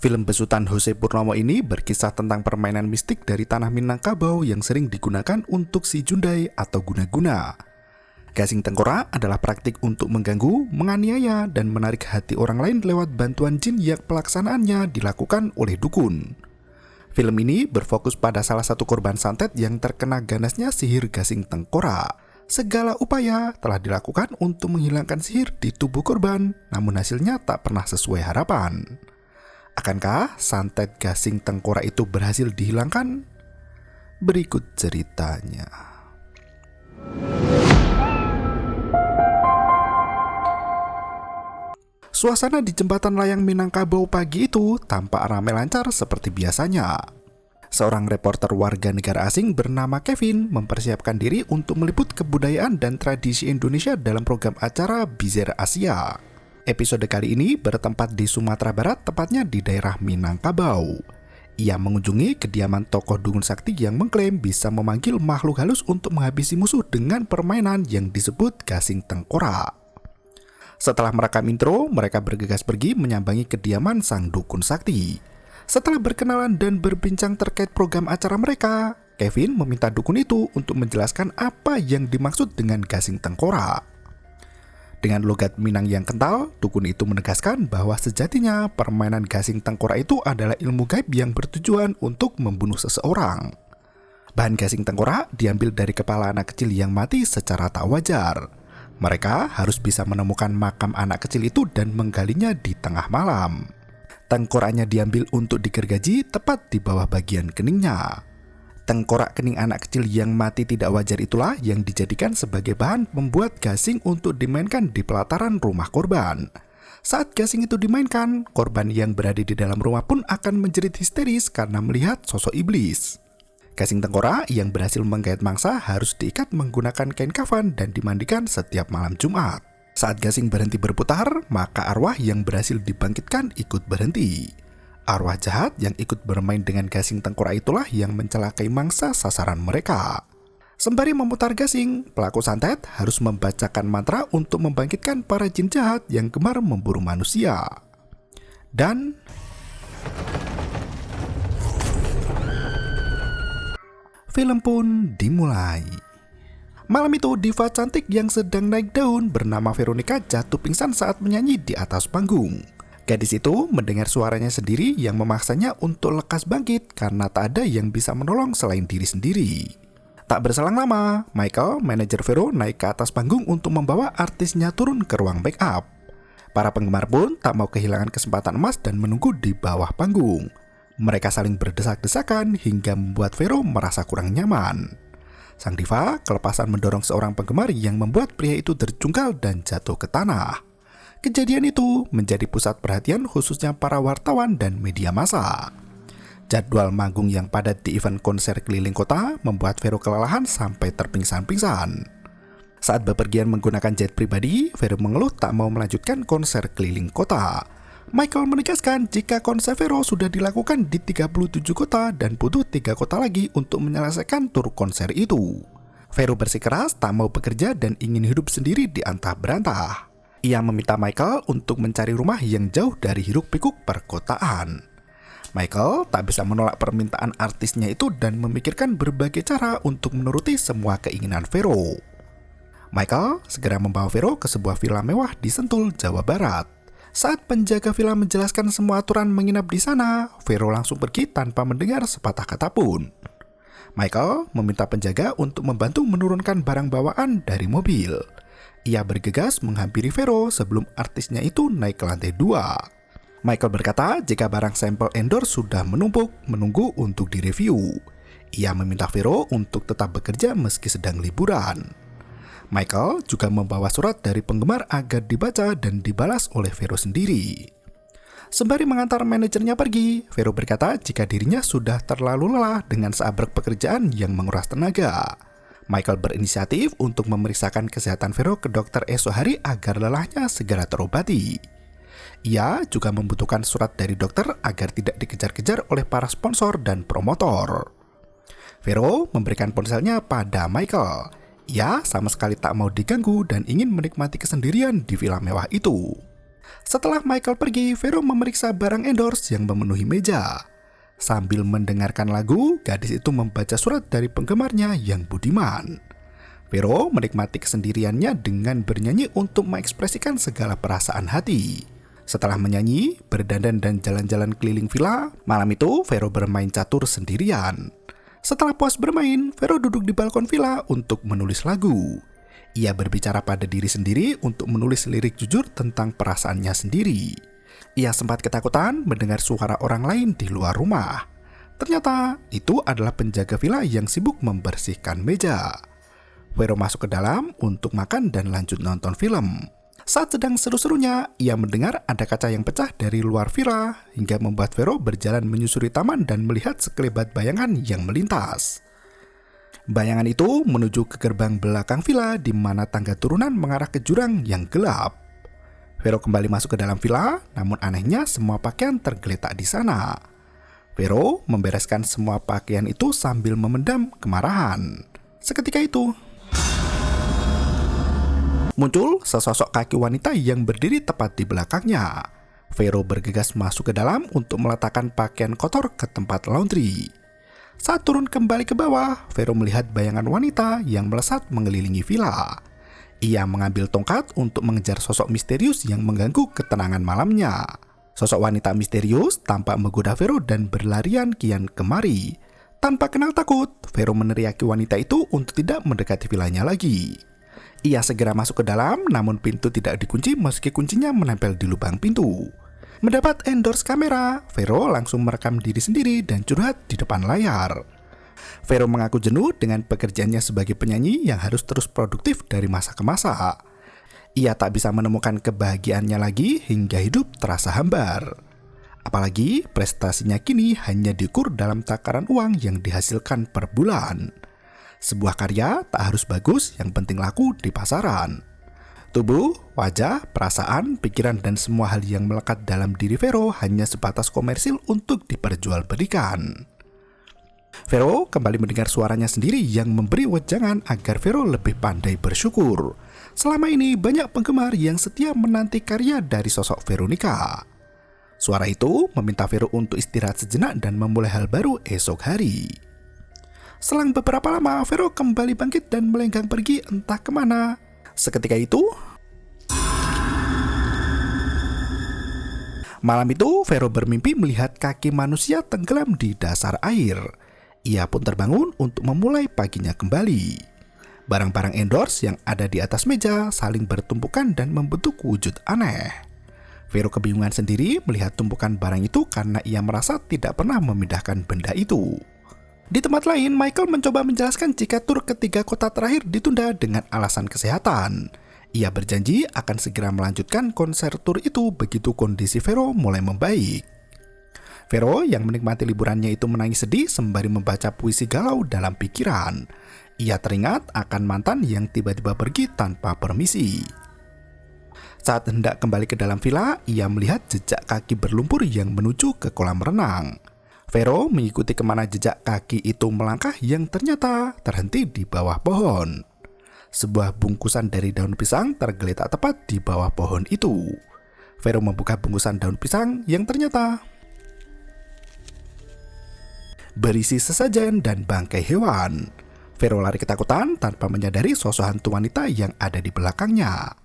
Film besutan Jose Purnomo ini berkisah tentang permainan mistik dari tanah Minangkabau yang sering digunakan untuk si Jundai atau guna-guna. Gasing tengkorak adalah praktik untuk mengganggu, menganiaya, dan menarik hati orang lain lewat bantuan jin yang pelaksanaannya dilakukan oleh dukun. Film ini berfokus pada salah satu korban santet yang terkena ganasnya sihir gasing tengkorak. Segala upaya telah dilakukan untuk menghilangkan sihir di tubuh korban, namun hasilnya tak pernah sesuai harapan. Akankah santet gasing tengkorak itu berhasil dihilangkan? Berikut ceritanya. Suasana di jembatan layang Minangkabau pagi itu tampak ramai lancar seperti biasanya. Seorang reporter warga negara asing bernama Kevin mempersiapkan diri untuk meliput kebudayaan dan tradisi Indonesia dalam program acara Bizer Asia. Episode kali ini bertempat di Sumatera Barat, tepatnya di daerah Minangkabau. Ia mengunjungi kediaman tokoh dukun sakti yang mengklaim bisa memanggil makhluk halus untuk menghabisi musuh dengan permainan yang disebut gasing tengkorak. Setelah merekam intro, mereka bergegas pergi menyambangi kediaman sang dukun sakti. Setelah berkenalan dan berbincang terkait program acara mereka, Kevin meminta dukun itu untuk menjelaskan apa yang dimaksud dengan gasing tengkorak. Dengan logat Minang yang kental, dukun itu menegaskan bahwa sejatinya permainan gasing tengkorak itu adalah ilmu gaib yang bertujuan untuk membunuh seseorang. Bahan gasing tengkorak diambil dari kepala anak kecil yang mati secara tak wajar. Mereka harus bisa menemukan makam anak kecil itu dan menggalinya di tengah malam. Tengkoraknya diambil untuk digergaji tepat di bawah bagian keningnya. Tengkorak kening anak kecil yang mati tidak wajar itulah yang dijadikan sebagai bahan membuat gasing untuk dimainkan di pelataran rumah korban. Saat gasing itu dimainkan, korban yang berada di dalam rumah pun akan menjerit histeris karena melihat sosok iblis. Gasing tengkorak yang berhasil menggait mangsa harus diikat menggunakan kain kafan dan dimandikan setiap malam Jumat. Saat gasing berhenti berputar, maka arwah yang berhasil dibangkitkan ikut berhenti. Arwah jahat yang ikut bermain dengan gasing tengkorak itulah yang mencelakai mangsa sasaran mereka. Sembari memutar gasing, pelaku santet harus membacakan mantra untuk membangkitkan para jin jahat yang gemar memburu manusia. Dan film pun dimulai. Malam itu diva cantik yang sedang naik daun bernama Veronica jatuh pingsan saat menyanyi di atas panggung. Gadis itu mendengar suaranya sendiri yang memaksanya untuk lekas bangkit karena tak ada yang bisa menolong selain diri sendiri. Tak berselang lama, Michael, manajer Vero, naik ke atas panggung untuk membawa artisnya turun ke ruang make up. Para penggemar pun tak mau kehilangan kesempatan emas dan menunggu di bawah panggung. Mereka saling berdesak-desakan hingga membuat Vero merasa kurang nyaman. Sang diva kelepasan mendorong seorang penggemar yang membuat pria itu terjungkal dan jatuh ke tanah. Kejadian itu menjadi pusat perhatian khususnya para wartawan dan media massa. Jadwal manggung yang padat di event konser keliling kota membuat Vero kelelahan sampai terpingsan-pingsan. Saat bepergian menggunakan jet pribadi, Vero mengeluh tak mau melanjutkan konser keliling kota. Michael menegaskan jika konser Vero sudah dilakukan di 37 kota dan butuh 3 kota lagi untuk menyelesaikan tur konser itu. Vero bersikeras tak mau bekerja dan ingin hidup sendiri di antah berantah. Ia meminta Michael untuk mencari rumah yang jauh dari hiruk-pikuk perkotaan. Michael tak bisa menolak permintaan artisnya itu dan memikirkan berbagai cara untuk menuruti semua keinginan Vero. Michael segera membawa Vero ke sebuah villa mewah di Sentul, Jawa Barat. Saat penjaga villa menjelaskan semua aturan menginap di sana, Vero langsung pergi tanpa mendengar sepatah kata pun. Michael meminta penjaga untuk membantu menurunkan barang bawaan dari mobil. Ia bergegas menghampiri Vero sebelum artisnya itu naik ke lantai 2. Michael berkata jika barang sampel endorse sudah menumpuk menunggu untuk direview. Ia meminta Vero untuk tetap bekerja meski sedang liburan. Michael juga membawa surat dari penggemar agar dibaca dan dibalas oleh Vero sendiri. Sembari mengantar manajernya pergi, Vero berkata jika dirinya sudah terlalu lelah dengan seabrek pekerjaan yang menguras tenaga. Michael berinisiatif untuk memeriksakan kesehatan Vero ke dokter esok hari agar lelahnya segera terobati. Ia juga membutuhkan surat dari dokter agar tidak dikejar-kejar oleh para sponsor dan promotor. Vero memberikan ponselnya pada Michael. Ia sama sekali tak mau diganggu dan ingin menikmati kesendirian di villa mewah itu. Setelah Michael pergi, Vero memeriksa barang endorse yang memenuhi meja. Sambil mendengarkan lagu, gadis itu membaca surat dari penggemarnya yang budiman. Vero menikmati kesendiriannya dengan bernyanyi untuk mengekspresikan segala perasaan hati. Setelah menyanyi, berdandan dan jalan-jalan keliling villa, malam itu Vero bermain catur sendirian. Setelah puas bermain, Vero duduk di balkon villa untuk menulis lagu. Ia berbicara pada diri sendiri untuk menulis lirik jujur tentang perasaannya sendiri. Ia sempat ketakutan mendengar suara orang lain di luar rumah. Ternyata itu adalah penjaga villa yang sibuk membersihkan meja. Vero masuk ke dalam untuk makan dan lanjut nonton film. Saat sedang seru-serunya, ia mendengar ada kaca yang pecah dari luar villa hingga membuat Vero berjalan menyusuri taman dan melihat sekelebat bayangan yang melintas. Bayangan itu menuju ke gerbang belakang villa di mana tangga turunan mengarah ke jurang yang gelap. Vero kembali masuk ke dalam villa, namun anehnya semua pakaian tergeletak di sana. Vero membereskan semua pakaian itu sambil memendam kemarahan. Seketika itu, muncul sesosok kaki wanita yang berdiri tepat di belakangnya. Vero bergegas masuk ke dalam untuk meletakkan pakaian kotor ke tempat laundry. Saat turun kembali ke bawah, Vero melihat bayangan wanita yang melesat mengelilingi villa. Ia mengambil tongkat untuk mengejar sosok misterius yang mengganggu ketenangan malamnya. Sosok wanita misterius tampak menggoda Vero dan berlarian kian kemari. Tanpa kenal takut, Vero meneriaki wanita itu untuk tidak mendekati villanya lagi. Ia segera masuk ke dalam, namun pintu tidak dikunci meski kuncinya menempel di lubang pintu. Mendapat endorse kamera, Vero langsung merekam diri sendiri dan curhat di depan layar. Vero mengaku jenuh dengan pekerjaannya sebagai penyanyi yang harus terus produktif dari masa ke masa. Ia tak bisa menemukan kebahagiaannya lagi hingga hidup terasa hambar. Apalagi prestasinya kini hanya diukur dalam takaran uang yang dihasilkan per bulan. Sebuah karya tak harus bagus, yang penting laku di pasaran. Tubuh, wajah, perasaan, pikiran, dan semua hal yang melekat dalam diri Vero hanya sebatas komersil untuk diperjualbelikan. Vero kembali mendengar suaranya sendiri yang memberi wejangan agar Vero lebih pandai bersyukur. Selama ini banyak penggemar yang setia menanti karya dari sosok Veronica. Suara itu meminta Vero untuk istirahat sejenak dan memulai hal baru esok hari. Selang beberapa lama, Vero kembali bangkit dan melenggang pergi entah kemana. Seketika itu, malam itu Vero bermimpi melihat kaki manusia tenggelam di dasar air. Ia pun terbangun untuk memulai paginya kembali. Barang-barang endorse yang ada di atas meja saling bertumpukan dan membentuk wujud aneh. Vero kebingungan sendiri melihat tumpukan barang itu karena ia merasa tidak pernah memindahkan benda itu. Di tempat lain, Michael mencoba menjelaskan jika tur ketiga kota terakhir ditunda dengan alasan kesehatan. Ia berjanji akan segera melanjutkan konser tur itu begitu kondisi Vero mulai membaik. Vero yang menikmati liburannya itu menangis sedih sembari membaca puisi galau dalam pikiran. Ia teringat akan mantan yang tiba-tiba pergi tanpa permisi. Saat hendak kembali ke dalam villa, ia melihat jejak kaki berlumpur yang menuju ke kolam renang. Vero mengikuti kemana jejak kaki itu melangkah yang ternyata terhenti di bawah pohon. Sebuah bungkusan dari daun pisang tergeletak tepat di bawah pohon itu. Vero membuka bungkusan daun pisang yang ternyata berisi sesajen dan bangkai hewan. Vero lari ketakutan tanpa menyadari sosok hantu wanita yang ada di belakangnya.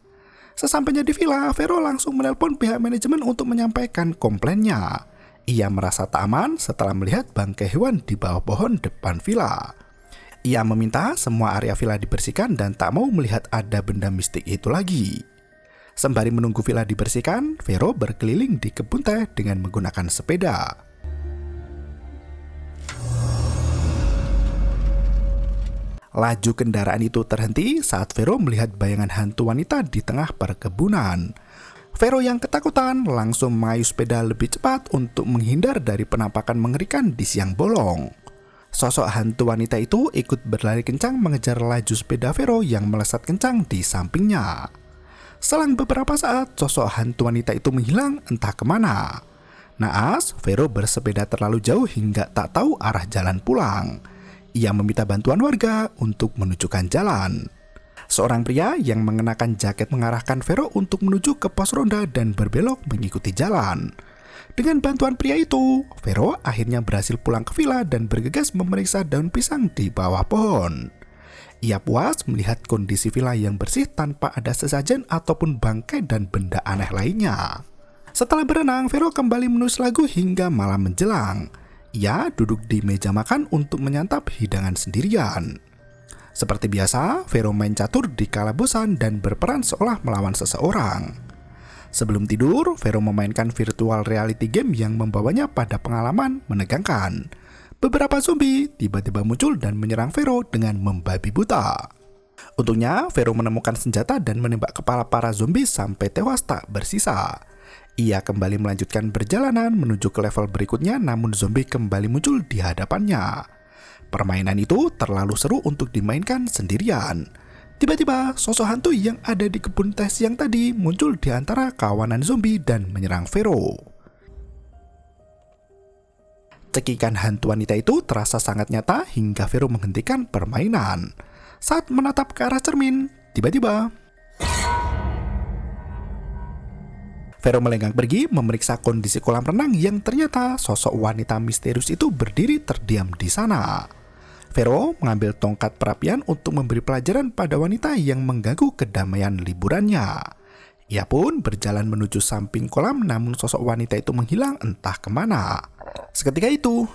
Sesampainya di villa, Vero langsung menelpon pihak manajemen untuk menyampaikan komplainnya. Ia merasa tak aman setelah melihat bangkai hewan di bawah pohon depan villa. Ia meminta semua area villa dibersihkan dan tak mau melihat ada benda mistik itu lagi. Sembari menunggu villa dibersihkan, Vero berkeliling di kebun teh dengan menggunakan sepeda. Laju kendaraan itu terhenti saat Vero melihat bayangan hantu wanita di tengah perkebunan. Vero yang ketakutan langsung mengayuh sepeda lebih cepat untuk menghindar dari penampakan mengerikan di siang bolong. Sosok hantu wanita itu ikut berlari kencang mengejar laju sepeda Vero yang melesat kencang di sampingnya. Selang beberapa saat, sosok hantu wanita itu menghilang entah kemana. Naas, Vero bersepeda terlalu jauh hingga tak tahu arah jalan pulang. Ia meminta bantuan warga untuk menunjukkan jalan. Seorang pria yang mengenakan jaket mengarahkan Vero untuk menuju ke pos ronda dan berbelok mengikuti jalan. Dengan bantuan pria itu, Vero akhirnya berhasil pulang ke villa dan bergegas memeriksa daun pisang di bawah pohon. Ia puas melihat kondisi villa yang bersih tanpa ada sesajen ataupun bangkai dan benda aneh lainnya. Setelah berenang, Vero kembali menulis lagu hingga malam menjelang. Ia duduk di meja makan untuk menyantap hidangan sendirian. Seperti biasa, Vero main catur di kala bosan dan berperan seolah melawan seseorang. Sebelum tidur, Vero memainkan virtual reality game yang membawanya pada pengalaman menegangkan. Beberapa zombie tiba-tiba muncul dan menyerang Vero dengan membabi buta. Untungnya, Vero menemukan senjata dan menembak kepala para zombie sampai tewas tak bersisa. Ia kembali melanjutkan perjalanan menuju ke level berikutnya, namun zombie kembali muncul di hadapannya. Permainan itu terlalu seru untuk dimainkan sendirian. Tiba-tiba, sosok hantu yang ada di kebun teh siang tadi muncul di antara kawanan zombie dan menyerang Vero. Cekikan hantu wanita itu terasa sangat nyata hingga Vero menghentikan permainan. Saat menatap ke arah cermin, tiba-tiba Vero melenggang pergi memeriksa kondisi kolam renang yang ternyata sosok wanita misterius itu berdiri terdiam di sana. Vero mengambil tongkat perapian untuk memberi pelajaran pada wanita yang mengganggu kedamaian liburannya. Ia pun berjalan menuju samping kolam, namun sosok wanita itu menghilang entah kemana. Seketika itu,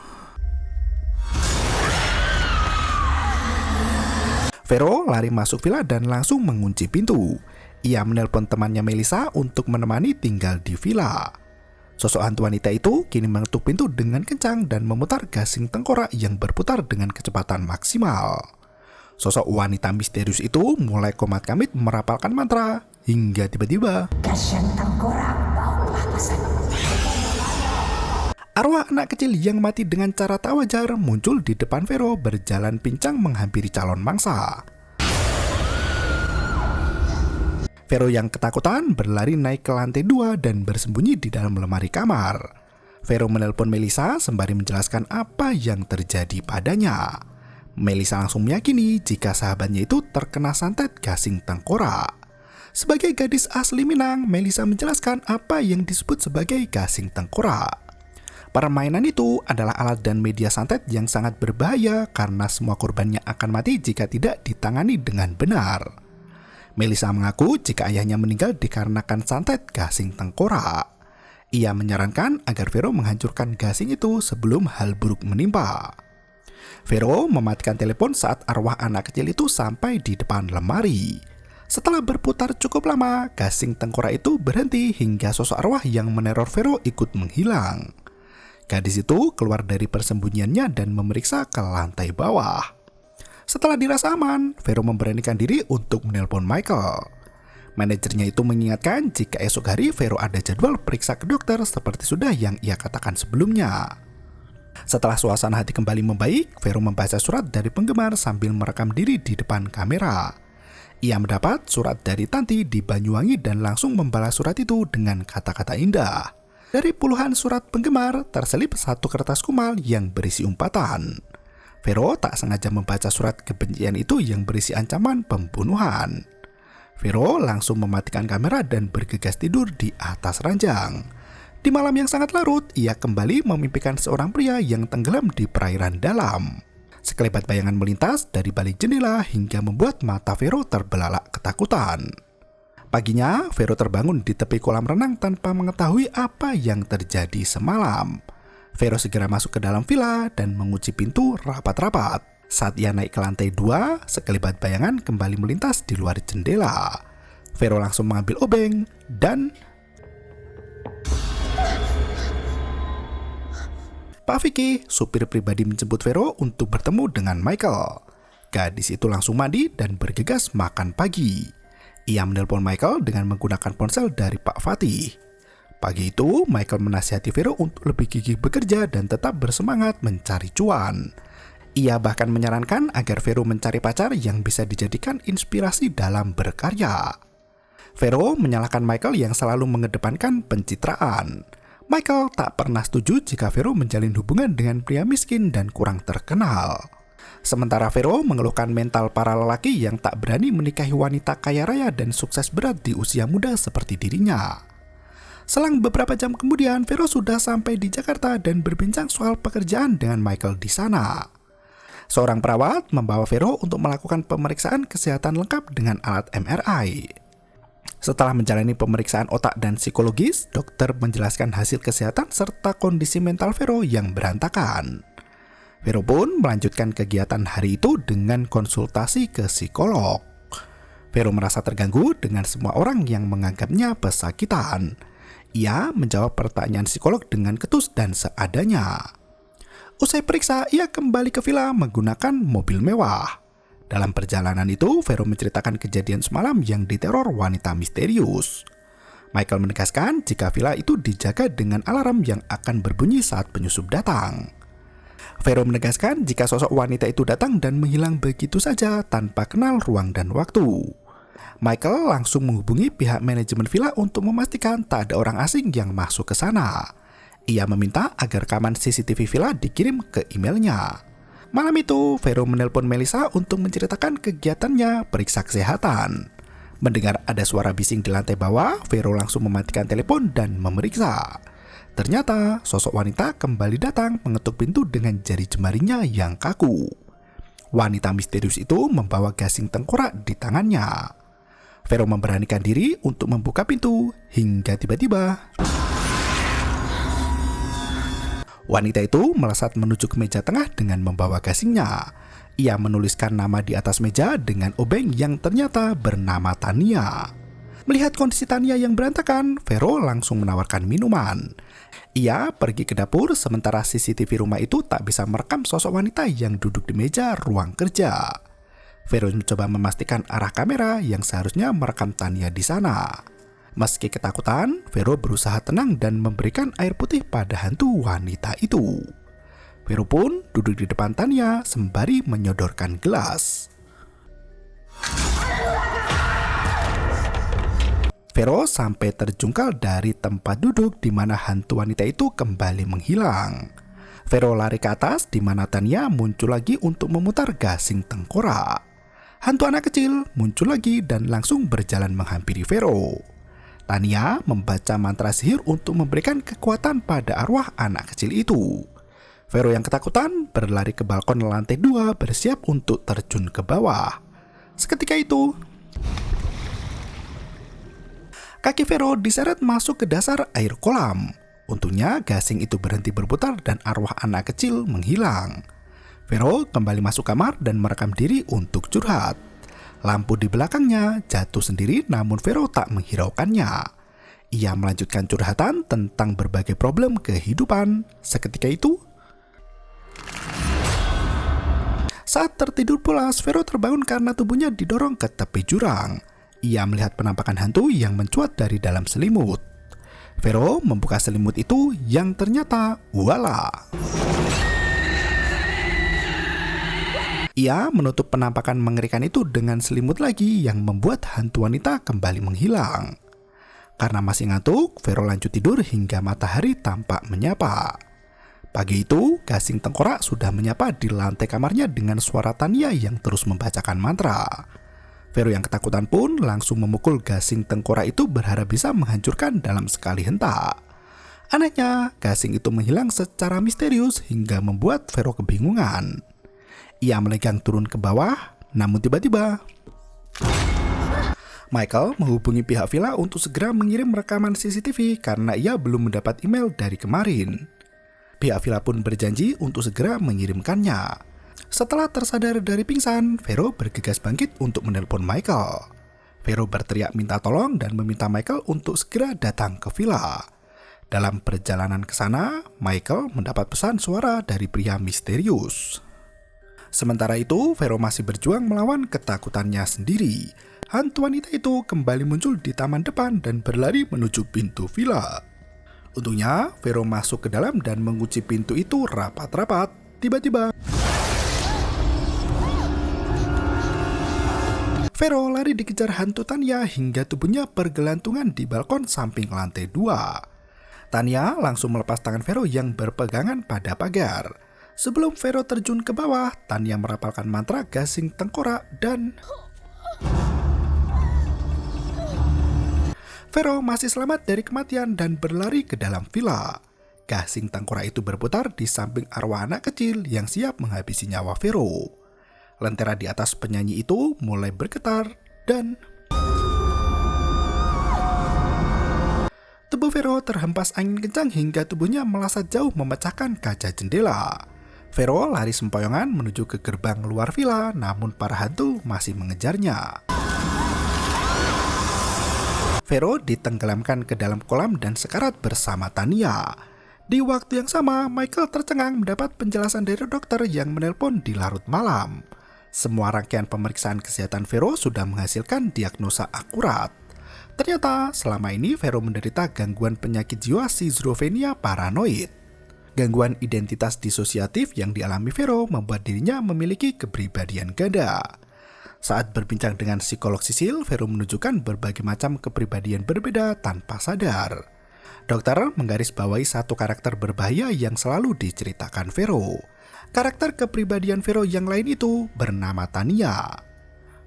Vero lari masuk villa dan langsung mengunci pintu. Ia menelpon temannya Melissa untuk menemani tinggal di villa. Sosok hantu wanita itu kini mengetuk pintu dengan kencang dan memutar gasing tengkorak yang berputar dengan kecepatan maksimal. Sosok wanita misterius itu mulai komat-kamit merapalkan mantra hingga tiba-tiba gasing tengkorak baulah pesan. Arwah anak kecil yang mati dengan cara tak wajar muncul di depan Vero berjalan pincang menghampiri calon mangsa. Vero yang ketakutan berlari naik ke lantai 2 dan bersembunyi di dalam lemari kamar. Vero menelpon Melissa sembari menjelaskan apa yang terjadi padanya. Melissa langsung meyakini jika sahabatnya itu terkena santet gasing tengkorak. Sebagai gadis asli Minang, Melissa menjelaskan apa yang disebut sebagai gasing tengkorak. Permainan itu adalah alat dan media santet yang sangat berbahaya karena semua korbannya akan mati jika tidak ditangani dengan benar. Melissa mengaku jika ayahnya meninggal dikarenakan santet gasing tengkorak. Ia menyarankan agar Vero menghancurkan gasing itu sebelum hal buruk menimpa. Vero mematikan telepon saat arwah anak kecil itu sampai di depan lemari. Setelah berputar cukup lama, gasing tengkorak itu berhenti hingga sosok arwah yang meneror Vero ikut menghilang. Gadis itu keluar dari persembunyiannya dan memeriksa ke lantai bawah. Setelah dirasa aman, Vero memberanikan diri untuk menelpon Michael. Manajernya itu mengingatkan jika esok hari Vero ada jadwal periksa ke dokter seperti sudah yang ia katakan sebelumnya. Setelah suasana hati kembali membaik, Vero membaca surat dari penggemar sambil merekam diri di depan kamera. Ia mendapat surat dari Tanti di Banyuwangi dan langsung membalas surat itu dengan kata-kata indah. Dari puluhan surat penggemar, terselip satu kertas kumal yang berisi umpatan. Vero tak sengaja membaca surat kebencian itu yang berisi ancaman pembunuhan. Vero langsung mematikan kamera dan bergegas tidur di atas ranjang. Di malam yang sangat larut, ia kembali memimpikan seorang pria yang tenggelam di perairan dalam. Sekelebat bayangan melintas dari balik jendela hingga membuat mata Vero terbelalak ketakutan. Paginya, Vero terbangun di tepi kolam renang tanpa mengetahui apa yang terjadi semalam. Vero segera masuk ke dalam villa dan mengunci pintu rapat-rapat. Saat ia naik ke lantai 2, sekelebat bayangan kembali melintas di luar jendela. Vero langsung mengambil obeng dan Pak Vicky, supir pribadi, menjemput Vero untuk bertemu dengan Michael. Gadis itu langsung mandi dan bergegas makan pagi. Ia menelpon Michael dengan menggunakan ponsel dari Pak Fatih. Pagi itu, Michael menasihati Vero untuk lebih gigih bekerja dan tetap bersemangat mencari cuan. Ia bahkan menyarankan agar Vero mencari pacar yang bisa dijadikan inspirasi dalam berkarya. Vero menyalahkan Michael yang selalu mengedepankan pencitraan. Michael tak pernah setuju jika Vero menjalin hubungan dengan pria miskin dan kurang terkenal. Sementara Vero mengeluhkan mental para lelaki yang tak berani menikahi wanita kaya raya dan sukses berat di usia muda seperti dirinya. Selang beberapa jam kemudian, Vero sudah sampai di Jakarta dan berbincang soal pekerjaan dengan Michael di sana. Seorang perawat membawa Vero untuk melakukan pemeriksaan kesehatan lengkap dengan alat MRI. Setelah menjalani pemeriksaan otak dan psikologis, dokter menjelaskan hasil kesehatan serta kondisi mental Vero yang berantakan. Vero pun melanjutkan kegiatan hari itu dengan konsultasi ke psikolog. Vero merasa terganggu dengan semua orang yang menganggapnya pesakitan. Ia menjawab pertanyaan psikolog dengan ketus dan seadanya. Usai periksa, ia kembali ke villa menggunakan mobil mewah. Dalam perjalanan itu, Vero menceritakan kejadian semalam yang diteror wanita misterius. Michael menegaskan jika villa itu dijaga dengan alarm yang akan berbunyi saat penyusup datang. Vero menegaskan jika sosok wanita itu datang dan menghilang begitu saja tanpa kenal ruang dan waktu. Michael langsung menghubungi pihak manajemen villa untuk memastikan tak ada orang asing yang masuk ke sana. Ia meminta agar rekaman CCTV villa dikirim ke emailnya. Malam itu, Vero menelpon Melissa untuk menceritakan kegiatannya periksa kesehatan. Mendengar ada suara bising di lantai bawah, Vero langsung mematikan telepon dan memeriksa. Ternyata, sosok wanita kembali datang mengetuk pintu dengan jari jemarinya yang kaku. Wanita misterius itu membawa gasing tengkorak di tangannya. Vero memberanikan diri untuk membuka pintu hingga tiba-tiba wanita itu melesat menuju ke meja tengah dengan membawa gasingnya. Ia menuliskan nama di atas meja dengan obeng yang ternyata bernama Tania. Melihat kondisi Tania yang berantakan, Vero langsung menawarkan minuman. Ia pergi ke dapur sementara CCTV rumah itu tak bisa merekam sosok wanita yang duduk di meja ruang kerja. Vero mencoba memastikan arah kamera yang seharusnya merekam Tania di sana. Meski ketakutan, Vero berusaha tenang dan memberikan air putih pada hantu wanita itu. Vero pun duduk di depan Tania sembari menyodorkan gelas. Vero sampai terjungkal dari tempat duduk di mana hantu wanita itu kembali menghilang. Vero lari ke atas di mana Tania muncul lagi untuk memutar gasing tengkorak. Hantu anak kecil muncul lagi dan langsung berjalan menghampiri Vero. Tania membaca mantra sihir untuk memberikan kekuatan pada arwah anak kecil itu. Vero yang ketakutan berlari ke balkon lantai 2 bersiap untuk terjun ke bawah. Seketika itu, kaki Vero diseret masuk ke dasar air kolam. Untungnya gasing itu berhenti berputar dan arwah anak kecil menghilang. Vero kembali masuk kamar dan merekam diri untuk curhat. Lampu di belakangnya jatuh sendiri namun Vero tak menghiraukannya. Ia melanjutkan curhatan tentang berbagai problem kehidupan. Seketika itu, saat tertidur pulas, Vero terbangun karena tubuhnya didorong ke tepi jurang. Ia melihat penampakan hantu yang mencuat dari dalam selimut. Vero membuka selimut itu yang ternyata wala. Ia menutup penampakan mengerikan itu dengan selimut lagi yang membuat hantu wanita kembali menghilang. Karena masih ngantuk, Vero lanjut tidur hingga matahari tampak menyapa. Pagi itu, gasing tengkorak sudah menyapa di lantai kamarnya dengan suara Tania yang terus membacakan mantra. Vero yang ketakutan pun langsung memukul gasing tengkorak itu berharap bisa menghancurkan dalam sekali hentak. Anehnya, gasing itu menghilang secara misterius hingga membuat Vero kebingungan. Ia melenggang turun ke bawah, namun tiba-tiba Michael menghubungi pihak villa untuk segera mengirim rekaman CCTV karena ia belum mendapat email dari kemarin. Pihak villa pun berjanji untuk segera mengirimkannya. Setelah tersadar dari pingsan, Vero bergegas bangkit untuk menelpon Michael. Vero berteriak minta tolong dan meminta Michael untuk segera datang ke villa. Dalam perjalanan ke sana, Michael mendapat pesan suara dari pria misterius. Sementara itu, Vero masih berjuang melawan ketakutannya sendiri. Hantu wanita itu kembali muncul di taman depan dan berlari menuju pintu villa. Untungnya, Vero masuk ke dalam dan mengunci pintu itu rapat-rapat. Tiba-tiba, Vero lari dikejar hantu Tania hingga tubuhnya bergelantungan di balkon samping lantai 2. Tania langsung melepas tangan Vero yang berpegangan pada pagar. Sebelum Vero terjun ke bawah, Tania merapalkan mantra gasing tengkorak dan Vero masih selamat dari kematian dan berlari ke dalam villa. Gasing tengkorak itu berputar di samping arwah anak kecil yang siap menghabisi nyawa Vero. Lentera di atas penyanyi itu mulai bergetar dan tubuh Vero terhempas angin kencang hingga tubuhnya melesat jauh memecahkan kaca jendela. Vero lari sempoyongan menuju ke gerbang luar villa, namun para hantu masih mengejarnya. Vero ditenggelamkan ke dalam kolam dan sekarat bersama Tania. Di waktu yang sama, Michael tercengang mendapat penjelasan dari dokter yang menelpon di larut malam. Semua rangkaian pemeriksaan kesehatan Vero sudah menghasilkan diagnosa akurat. Ternyata selama ini Vero menderita gangguan penyakit jiwa schizofrenia paranoid. Gangguan identitas disosiatif yang dialami Vero membuat dirinya memiliki kepribadian ganda. Saat berbincang dengan psikolog Sisil, Vero menunjukkan berbagai macam kepribadian berbeda tanpa sadar. Dokter menggarisbawahi satu karakter berbahaya yang selalu diceritakan Vero. Karakter kepribadian Vero yang lain itu bernama Tania.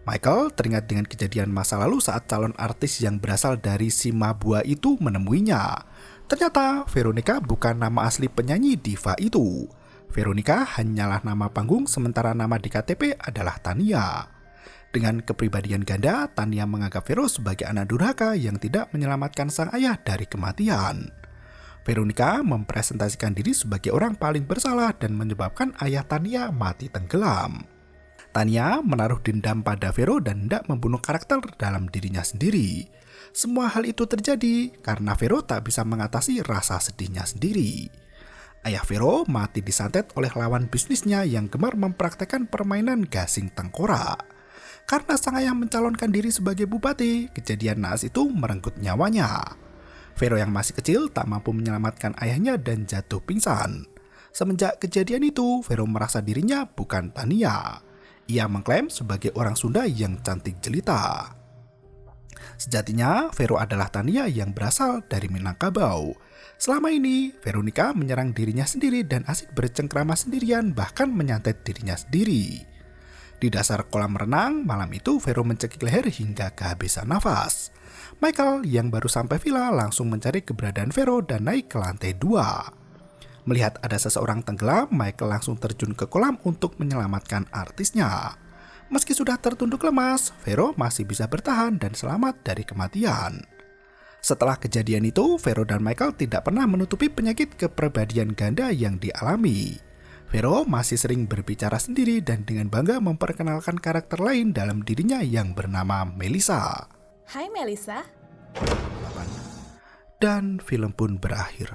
Michael teringat dengan kejadian masa lalu saat calon artis yang berasal dari Simabua itu menemuinya. Ternyata Veronica bukan nama asli penyanyi diva itu. Veronica hanyalah nama panggung sementara nama di KTP adalah Tania. Dengan kepribadian ganda, Tania menganggap Vero sebagai anak durhaka yang tidak menyelamatkan sang ayah dari kematian. Veronica mempresentasikan diri sebagai orang paling bersalah dan menyebabkan ayah Tania mati tenggelam. Tania menaruh dendam pada Vero dan hendak membunuh karakter dalam dirinya sendiri. Semua hal itu terjadi karena Vero tak bisa mengatasi rasa sedihnya sendiri. Ayah Vero mati disantet oleh lawan bisnisnya yang gemar mempraktekkan permainan gasing tengkorak. Karena sang ayah mencalonkan diri sebagai bupati, kejadian naas itu merenggut nyawanya. Vero yang masih kecil tak mampu menyelamatkan ayahnya dan jatuh pingsan. Semenjak kejadian itu, Vero merasa dirinya bukan Tania. Ia mengklaim sebagai orang Sunda yang cantik jelita. Sejatinya, Vero adalah Tania yang berasal dari Minangkabau. Selama ini, Veronica menyerang dirinya sendiri dan asik bercengkrama sendirian, bahkan menyantet dirinya sendiri. Di dasar kolam renang, malam itu Vero mencekik leher hingga kehabisan nafas. Michael yang baru sampai villa langsung mencari keberadaan Vero dan naik ke lantai 2. Melihat ada seseorang tenggelam, Michael langsung terjun ke kolam untuk menyelamatkan artisnya. Meski sudah tertunduk lemas, Vero masih bisa bertahan dan selamat dari kematian. Setelah kejadian itu, Vero dan Michael tidak pernah menutupi penyakit kepribadian ganda yang dialami. Vero masih sering berbicara sendiri dan dengan bangga memperkenalkan karakter lain dalam dirinya yang bernama Melissa. Hai Melissa. Dan film pun berakhir.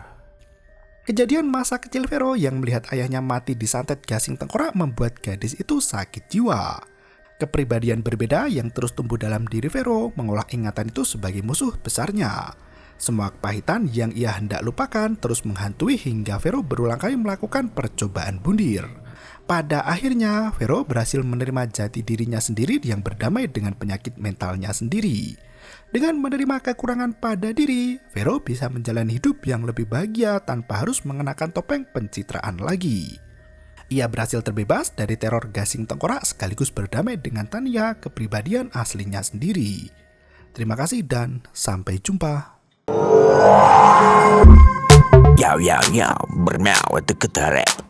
Kejadian masa kecil Vero yang melihat ayahnya mati disantet gasing tengkorak membuat gadis itu sakit jiwa. Kepribadian berbeda yang terus tumbuh dalam diri Vero mengolah ingatan itu sebagai musuh besarnya. Semua kepahitan yang ia hendak lupakan terus menghantui hingga Vero berulang kali melakukan percobaan bundir. Pada akhirnya, Vero berhasil menerima jati dirinya sendiri yang berdamai dengan penyakit mentalnya sendiri. Dengan menerima kekurangan pada diri, Vero bisa menjalani hidup yang lebih bahagia tanpa harus mengenakan topeng pencitraan lagi. Ia berhasil terbebas dari teror gasing tengkorak sekaligus berdamai dengan Tania, kepribadian aslinya sendiri. Terima kasih dan sampai jumpa. Yo, bermau itu ketare.